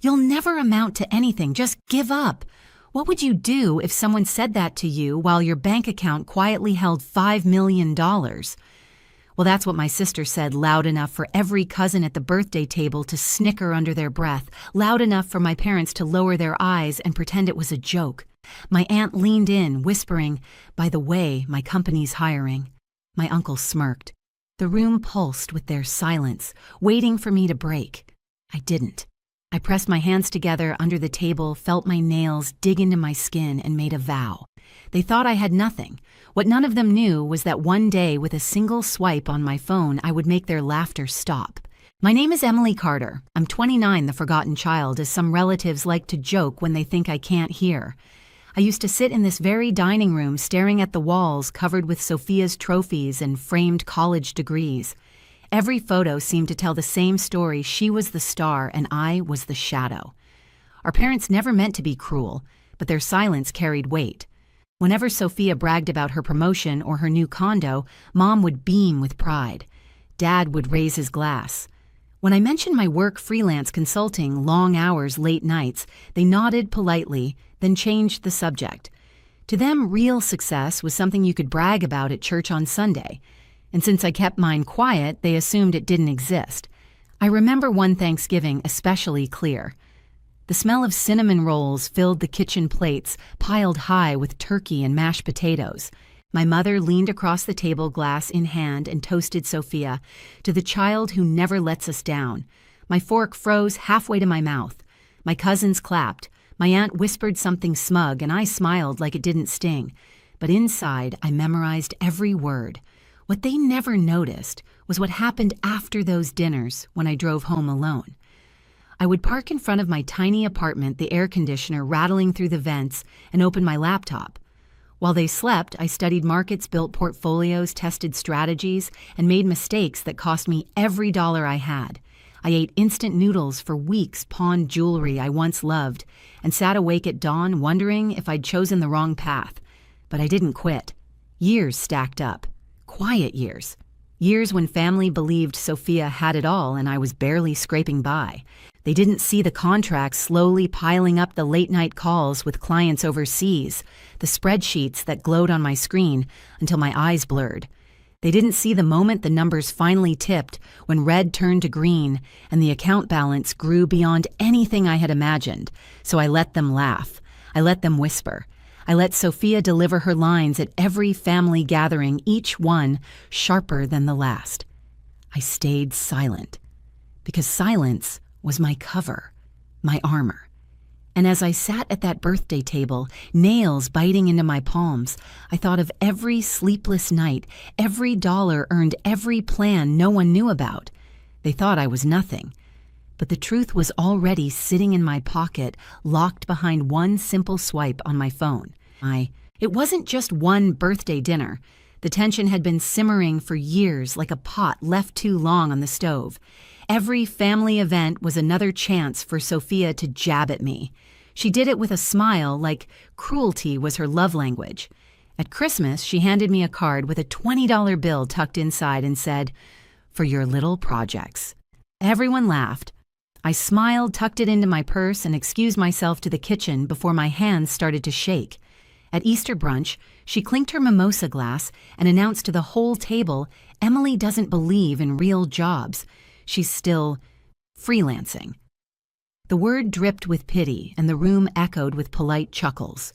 You'll never amount to anything, just give up. What would you do if someone said that to you while your bank account quietly held $5 million? Well, that's what my sister said loud enough for every cousin at the birthday table to snicker under their breath, loud enough for my parents to lower their eyes and pretend it was a joke. My aunt leaned in, whispering, "By the way, my company's hiring." My uncle smirked. The room pulsed with their silence, waiting for me to break. I didn't. I pressed my hands together under the table, felt my nails dig into my skin, and made a vow. They thought I had nothing. What none of them knew was that one day, with a single swipe on my phone, I would make their laughter stop. My name is Emily Carter. I'm 29, the forgotten child, as some relatives like to joke when they think I can't hear. I used to sit in this very dining room staring at the walls covered with Sophia's trophies and framed college degrees. Every photo seemed to tell the same story. She was the star and I was the shadow. Our parents never meant to be cruel, but their silence carried weight. Whenever Sophia bragged about her promotion or her new condo, Mom would beam with pride. Dad would raise his glass. When I mentioned my work freelance consulting, long hours, late nights, they nodded politely, then changed the subject. To them, real success was something you could brag about at church on Sunday. And since I kept mine quiet, they assumed it didn't exist. I remember one Thanksgiving especially clear. The smell of cinnamon rolls filled the kitchen plates, piled high with turkey and mashed potatoes. My mother leaned across the table, glass in hand, and toasted Sophia, "To the child who never lets us down." My fork froze halfway to my mouth. My cousins clapped. My aunt whispered something smug, and I smiled like it didn't sting. But inside, I memorized every word. What they never noticed was what happened after those dinners when I drove home alone. I would park in front of my tiny apartment, the air conditioner rattling through the vents, and open my laptop. While they slept, I studied markets, built portfolios, tested strategies, and made mistakes that cost me every dollar I had. I ate instant noodles for weeks, pawned jewelry I once loved, and sat awake at dawn wondering if I'd chosen the wrong path. But I didn't quit. Years stacked up. Quiet years. Years when family believed Sophia had it all and I was barely scraping by. They didn't see the contracts slowly piling up, the late-night calls with clients overseas, the spreadsheets that glowed on my screen until my eyes blurred. They didn't see the moment the numbers finally tipped, when red turned to green and the account balance grew beyond anything I had imagined. So I let them laugh. I let them whisper. I let Sophia deliver her lines at every family gathering, each one sharper than the last. I stayed silent, because silence was my cover, my armor. And as I sat at that birthday table, nails biting into my palms, I thought of every sleepless night, every dollar earned, every plan no one knew about. They thought I was nothing. But the truth was already sitting in my pocket, locked behind one simple swipe on my phone. It wasn't just one birthday dinner. The tension had been simmering for years like a pot left too long on the stove. Every family event was another chance for Sophia to jab at me. She did it with a smile, like cruelty was her love language. At Christmas, she handed me a card with a $20 bill tucked inside and said, "For your little projects." Everyone laughed. I smiled, tucked it into my purse, and excused myself to the kitchen before my hands started to shake. At Easter brunch, she clinked her mimosa glass and announced to the whole table, "Emily doesn't believe in real jobs. She's still freelancing." The word dripped with pity, and the room echoed with polite chuckles.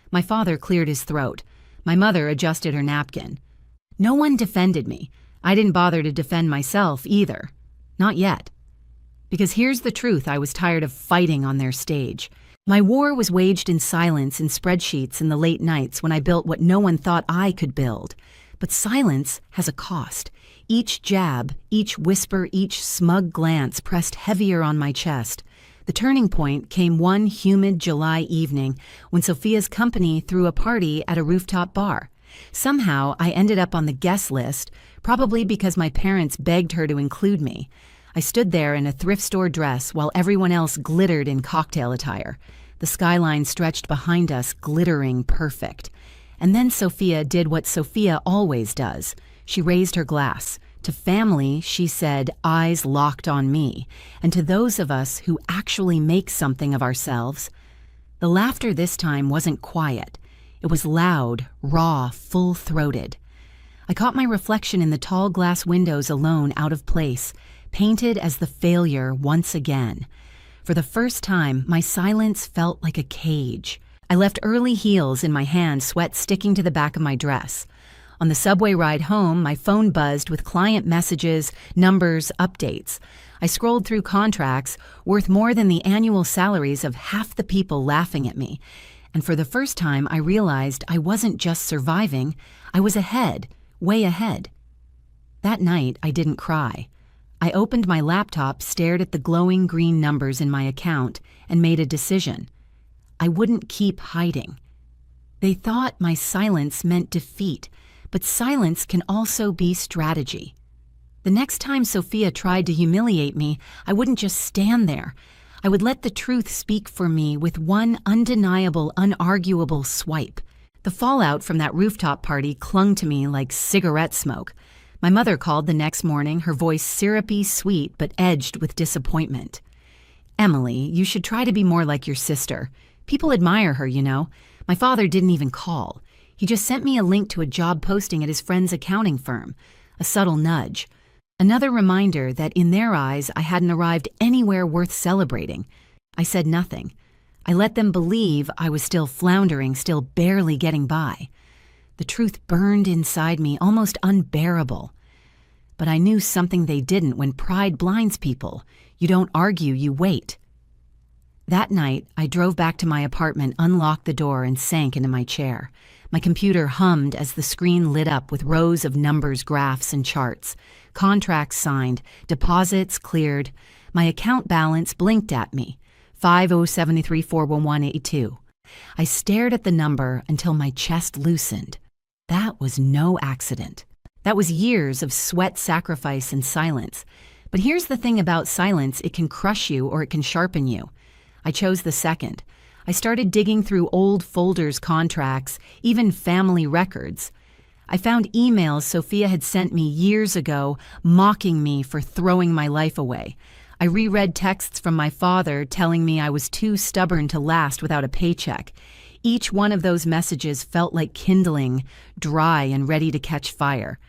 My father cleared his throat. My mother adjusted her napkin. No one defended me. I didn't bother to defend myself either. Not yet. Because here's the truth: I was tired of fighting on their stage. My war was waged in silence, in spreadsheets, in the late nights when I built what no one thought I could build. But silence has a cost. Each jab, each whisper, each smug glance pressed heavier on my chest. The turning point came one humid July evening when Sophia's company threw a party at a rooftop bar. Somehow, I ended up on the guest list, probably because my parents begged her to include me. I stood there in a thrift store dress while everyone else glittered in cocktail attire. The skyline stretched behind us, glittering perfect. And then Sophia did what Sophia always does. She raised her glass, To family, she said, eyes locked on me, and to those of us who actually make something of ourselves. The laughter this time wasn't quiet. It was loud, raw, full-throated. I caught my reflection in the tall glass windows alone, out of place, painted as the failure once again. For the first time, my silence felt like a cage. I left early heels in my hand, sweat sticking to the back of my dress. On the subway ride home, my phone buzzed with client messages, numbers, updates. I scrolled through contracts worth more than the annual salaries of half the people laughing at me. And for the first time, I realized I wasn't just surviving, I was ahead, way ahead. That night, I didn't cry. I opened my laptop, stared at the glowing green numbers in my account, and made a decision. I wouldn't keep hiding. They thought my silence meant defeat, but silence can also be strategy. The next time Sophia tried to humiliate me, I wouldn't just stand there. I would let the truth speak for me with one undeniable, unarguable swipe. The fallout from that rooftop party clung to me like cigarette smoke. My mother called the next morning, her voice syrupy, sweet, but edged with disappointment. "Emily, you should try to be more like your sister. People admire her, you know. My father didn't even call. He just sent me a link to a job posting at his friend's accounting firm. A subtle nudge. Another reminder that in their eyes I hadn't arrived anywhere worth celebrating. I said nothing. I let them believe I was still floundering, still barely getting by. The truth burned inside me, almost unbearable. But I knew something they didn't. When pride blinds people, you don't argue, you wait. That night, I drove back to my apartment, unlocked the door, and sank into my chair. My computer hummed as the screen lit up with rows of numbers, graphs, and charts. Contracts signed, deposits cleared. My account balance blinked at me, 5073411182. I stared at the number until my chest loosened. That was no accident. That was years of sweat, sacrifice, and silence. But here's the thing about silence: it can crush you or it can sharpen you. I chose the second. I started digging through old folders, contracts, even family records. I found emails Sophia had sent me years ago, mocking me for throwing my life away. I reread texts from my father telling me I was too stubborn to last without a paycheck. Each one of those messages felt like kindling, dry and ready to catch fire.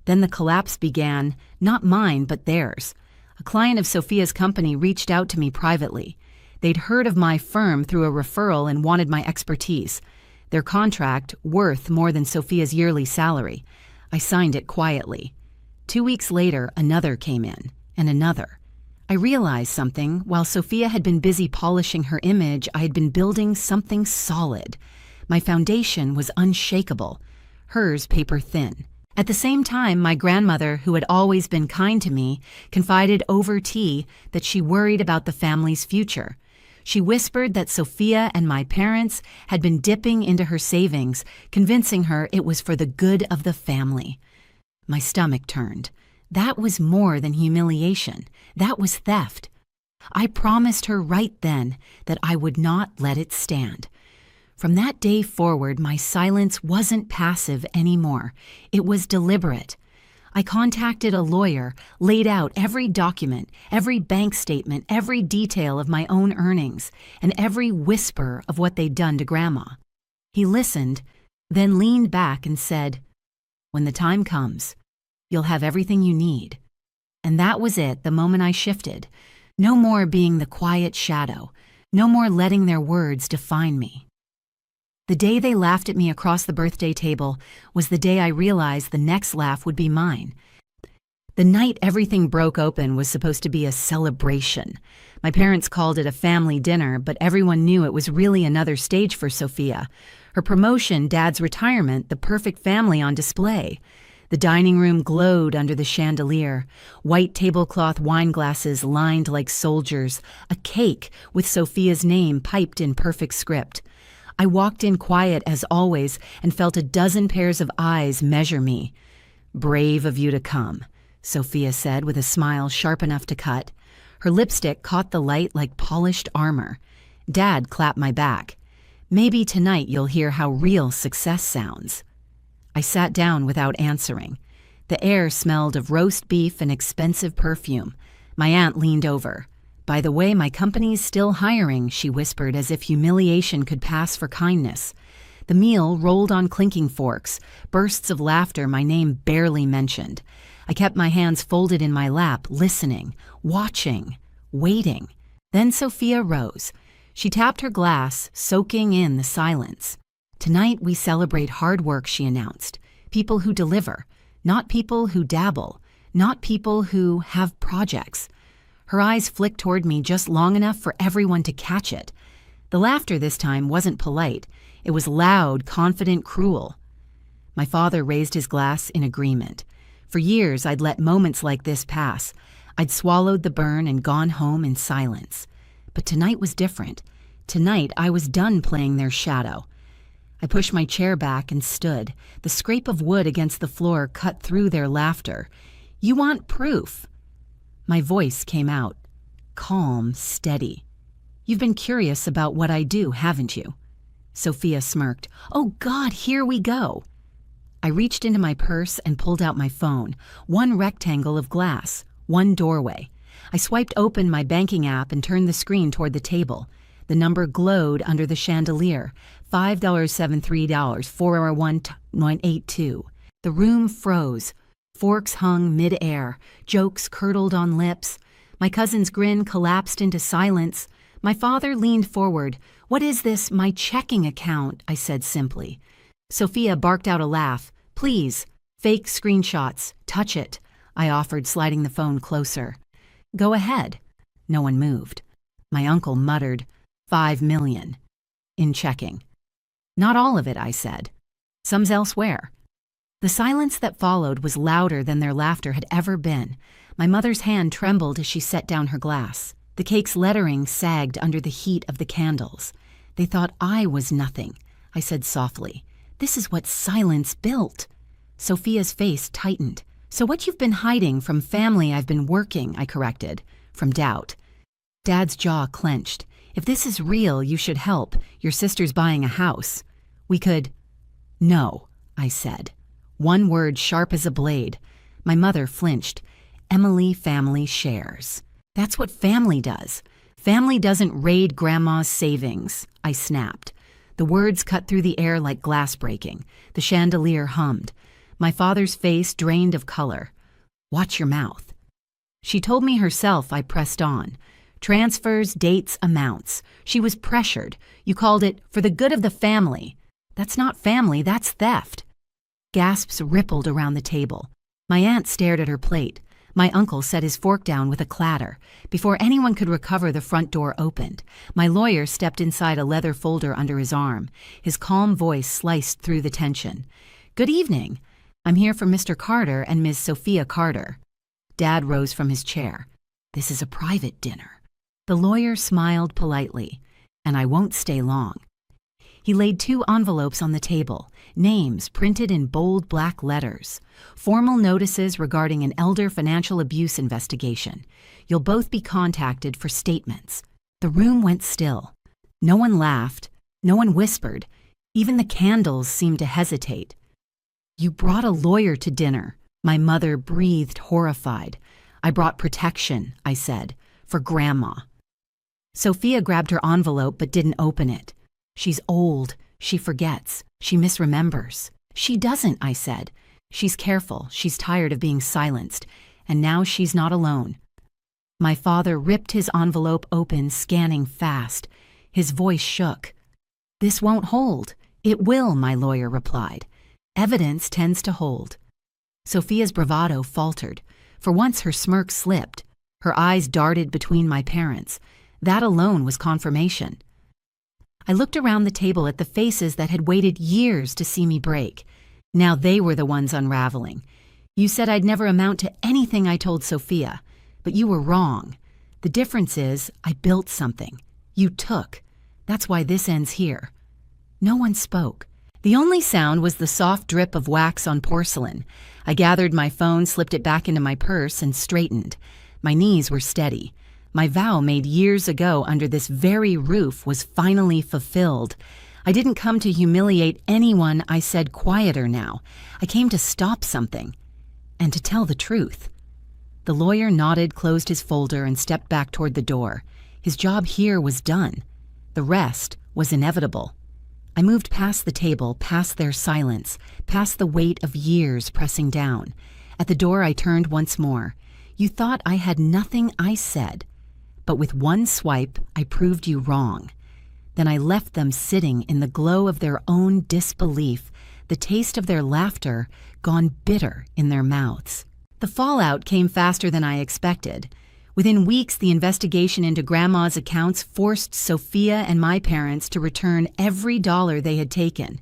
Then the collapse began, not mine, but theirs. A client of Sophia's company reached out to me privately. They'd heard of my firm through a referral and wanted my expertise. Their contract, worth more than Sophia's yearly salary. I signed it quietly. 2 weeks later, another came in, and another. I realized something. While Sophia had been busy polishing her image, I had been building something solid. My foundation was unshakable, hers paper thin. At the same time, my grandmother, who had always been kind to me, confided over tea that she worried about the family's future. She whispered that Sophia and my parents had been dipping into her savings, convincing her it was for the good of the family. My stomach turned. That was more than humiliation. That was theft. I promised her right then that I would not let it stand. From that day forward, my silence wasn't passive anymore. It was deliberate. I contacted a lawyer, laid out every document, every bank statement, every detail of my own earnings, and every whisper of what they'd done to Grandma. He listened, then leaned back and said, "When the time comes, you'll have everything you need." And that was it, the moment I shifted. No more being the quiet shadow. No more letting their words define me. The day they laughed at me across the birthday table was the day I realized the next laugh would be mine. The night everything broke open was supposed to be a celebration. My parents called it a family dinner, but everyone knew it was really another stage for Sophia. Her promotion, Dad's retirement, the perfect family on display. The dining room glowed under the chandelier. White tablecloth wine glasses lined like soldiers. A cake with Sophia's name piped in perfect script. I walked in quiet as always and felt a dozen pairs of eyes measure me. "Brave of you to come," Sophia said with a smile sharp enough to cut. Her lipstick caught the light like polished armor. Dad clapped my back. "Maybe tonight you'll hear how real success sounds." I sat down without answering. The air smelled of roast beef and expensive perfume. My aunt leaned over. "By the way, my company's still hiring," she whispered as if humiliation could pass for kindness. The meal rolled on clinking forks, bursts of laughter my name barely mentioned. I kept my hands folded in my lap, listening, watching, waiting. Then Sophia rose. She tapped her glass, soaking in the silence. "Tonight we celebrate hard work," she announced. "People who deliver, not people who dabble, not people who have projects." Her eyes flicked toward me just long enough for everyone to catch it. The laughter this time wasn't polite. It was loud, confident, cruel. My father raised his glass in agreement. For years, I'd let moments like this pass. I'd swallowed the burn and gone home in silence. But tonight was different. Tonight, I was done playing their shadow. I pushed my chair back and stood. The scrape of wood against the floor cut through their laughter. "You want proof?" My voice came out, calm, steady. "You've been curious about what I do, haven't you?" Sophia smirked. "Oh God, here we go." I reached into my purse and pulled out my phone. One rectangle of glass, one doorway. I swiped open my banking app and turned the screen toward the table. The number glowed under the chandelier. $5.73, 401-982. The room froze. Forks hung mid-air. Jokes curdled on lips. My cousin's grin collapsed into silence. My father leaned forward. "What is this, my checking account?" I said simply. Sophia barked out a laugh. "Please, fake screenshots. Touch it," I offered, sliding the phone closer. "Go ahead." No one moved. My uncle muttered, "5 million. In checking." "Not all of it," I said. "Some's elsewhere." The silence that followed was louder than their laughter had ever been. My mother's hand trembled as she set down her glass. The cake's lettering sagged under the heat of the candles. "They thought I was nothing," I said softly. "This is what silence built." Sophia's face tightened. "So what you've been hiding from family I've been working," I corrected, from doubt. Dad's jaw clenched. "If this is real, you should help. Your sister's buying a house. We could—" "No," I said. One word sharp as a blade. My mother flinched. "Emily family shares. That's what family does. Family doesn't raid grandma's savings," I snapped. The words cut through the air like glass breaking. The chandelier hummed. My father's face drained of color. "Watch your mouth." She told me herself, I pressed on. "Transfers, dates, amounts. She was pressured. You called it for the good of the family." "That's not family, that's theft." Gasps rippled around the table. My aunt stared at her plate. My uncle set his fork down with a clatter. Before anyone could recover, the front door opened. My lawyer stepped inside a leather folder under his arm. His calm voice sliced through the tension. "Good evening. I'm here for Mr. Carter and Ms. Sophia Carter." Dad rose from his chair. "This is a private dinner." The lawyer smiled politely. "And I won't stay long." He laid 2 envelopes on the table, names printed in bold black letters. "Formal notices regarding an elder financial abuse investigation. You'll both be contacted for statements." The room went still. No one laughed. No one whispered. Even the candles seemed to hesitate. "You brought a lawyer to dinner." My mother breathed, horrified. "I brought protection," I said, "for Grandma." Sophia grabbed her envelope but didn't open it. "She's old. She forgets. She misremembers." "She doesn't," I said. "She's careful. She's tired of being silenced. And now she's not alone." My father ripped his envelope open, scanning fast. His voice shook. "This won't hold." "It will," my lawyer replied. "Evidence tends to hold." Sophia's bravado faltered. For once her smirk slipped. Her eyes darted between my parents. That alone was confirmation. I looked around the table at the faces that had waited years to see me break. Now they were the ones unraveling. "You said I'd never amount to anything," I told Sophia. "But you were wrong. The difference is I built something. You took. That's why this ends here." No one spoke. The only sound was the soft drip of wax on porcelain. I gathered my phone, slipped it back into my purse, and straightened. My knees were steady. My vow made years ago under this very roof was finally fulfilled. I didn't come to humiliate anyone, I said, quieter now. I came to stop something. and to tell the truth. The lawyer nodded, closed his folder, and stepped back toward the door. His job here was done. The rest was inevitable. I moved past the table, past their silence, past the weight of years pressing down. At the door, I turned once more. You thought I had nothing, I said. But with one swipe, I proved you wrong. Then I left them sitting in the glow of their own disbelief, the taste of their laughter gone bitter in their mouths. The fallout came faster than I expected. Within weeks, the investigation into Grandma's accounts forced Sophia and my parents to return every dollar they had taken.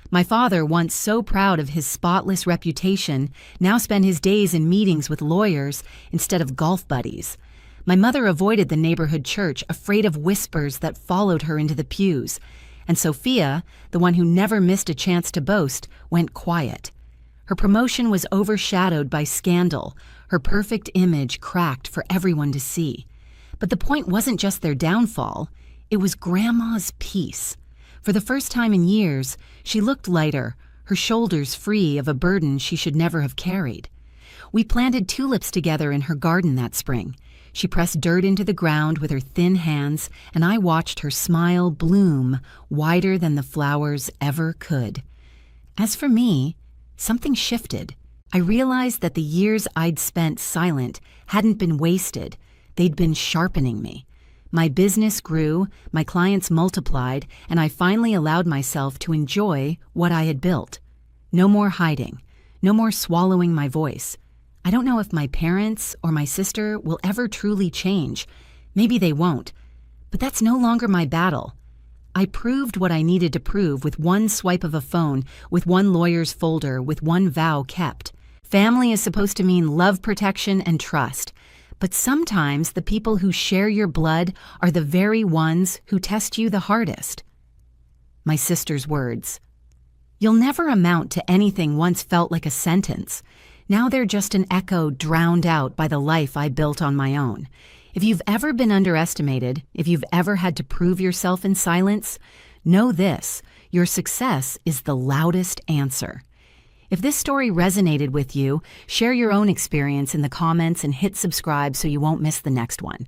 My father, once so proud of his spotless reputation, now spent his days in meetings with lawyers instead of golf buddies. My mother avoided the neighborhood church, afraid of whispers that followed her into the pews. And Sophia, the one who never missed a chance to boast, went quiet. Her promotion was overshadowed by scandal, her perfect image cracked for everyone to see. But the point wasn't just their downfall, it was Grandma's peace. For the first time in years, she looked lighter, her shoulders free of a burden she should never have carried. We planted tulips together in her garden that spring. She pressed dirt into the ground with her thin hands, and I watched her smile bloom wider than the flowers ever could. As for me, something shifted. I realized that the years I'd spent silent hadn't been wasted. They'd been sharpening me. My business grew, my clients multiplied, and I finally allowed myself to enjoy what I had built. No more hiding, no more swallowing my voice. I don't know if my parents or my sister will ever truly change. Maybe they won't. But that's no longer my battle. I proved what I needed to prove with one swipe of a phone, with one lawyer's folder, with one vow kept. Family is supposed to mean love, protection, and trust. But sometimes the people who share your blood are the very ones who test you the hardest. My sister's words. You'll never amount to anything once felt like a sentence. Now they're just an echo drowned out by the life I built on my own. If you've ever been underestimated, if you've ever had to prove yourself in silence, know this: your success is the loudest answer. If this story resonated with you, share your own experience in the comments and hit subscribe so you won't miss the next one.